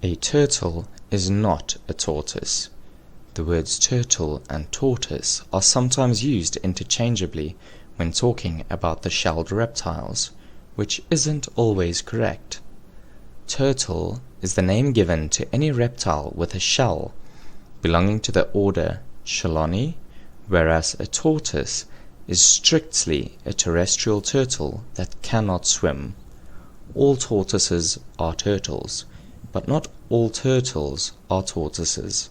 A turtle is not a tortoise. The words turtle and tortoise are sometimes used interchangeably when talking about the shelled reptiles, which isn't always correct. Turtle is the name given to any reptile with a shell, belonging to the order Chelonii, whereas a tortoise is strictly a terrestrial turtle that cannot swim. All tortoises are turtles, but not all turtles are tortoises.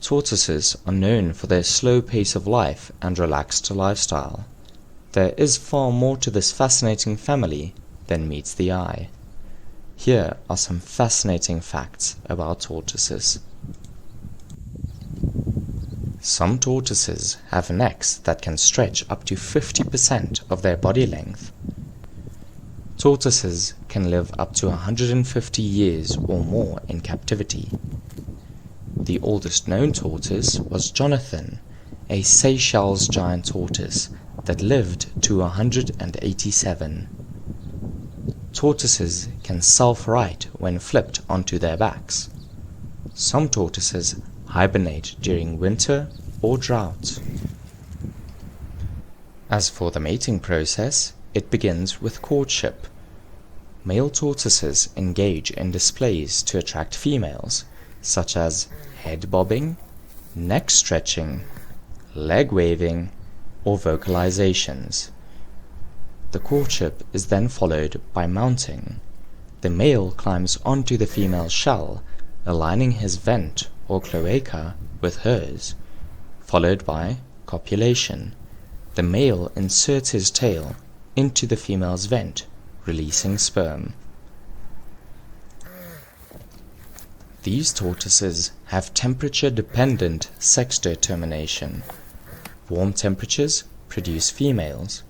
Tortoises are known for their slow pace of life and relaxed lifestyle. There is far more to this fascinating family than meets the eye. Here are some fascinating facts about tortoises. Some tortoises have necks that can stretch up to 50% of their body length. Tortoises can live up to 150 years or more in captivity. The oldest known tortoise was Jonathan, a Seychelles giant tortoise that lived to 187. Tortoises can self-right when flipped onto their backs. Some tortoises hibernate during winter or drought. As for the mating process, it begins with courtship. Male tortoises engage in displays to attract females, such as head bobbing, neck stretching, leg waving, or vocalizations. The courtship is then followed by mounting. The male climbs onto the female's shell, aligning his vent or cloaca with hers, followed by copulation. The male inserts his tail into the female's vent, releasing sperm. These tortoises have temperature-dependent sex determination. Warm temperatures produce females.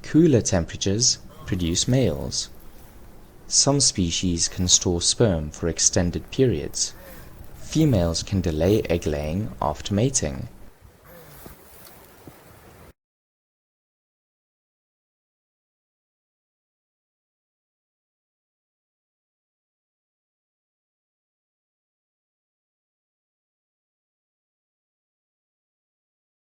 Cooler temperatures produce males. Some species can store sperm for extended periods. Females can delay egg laying after mating.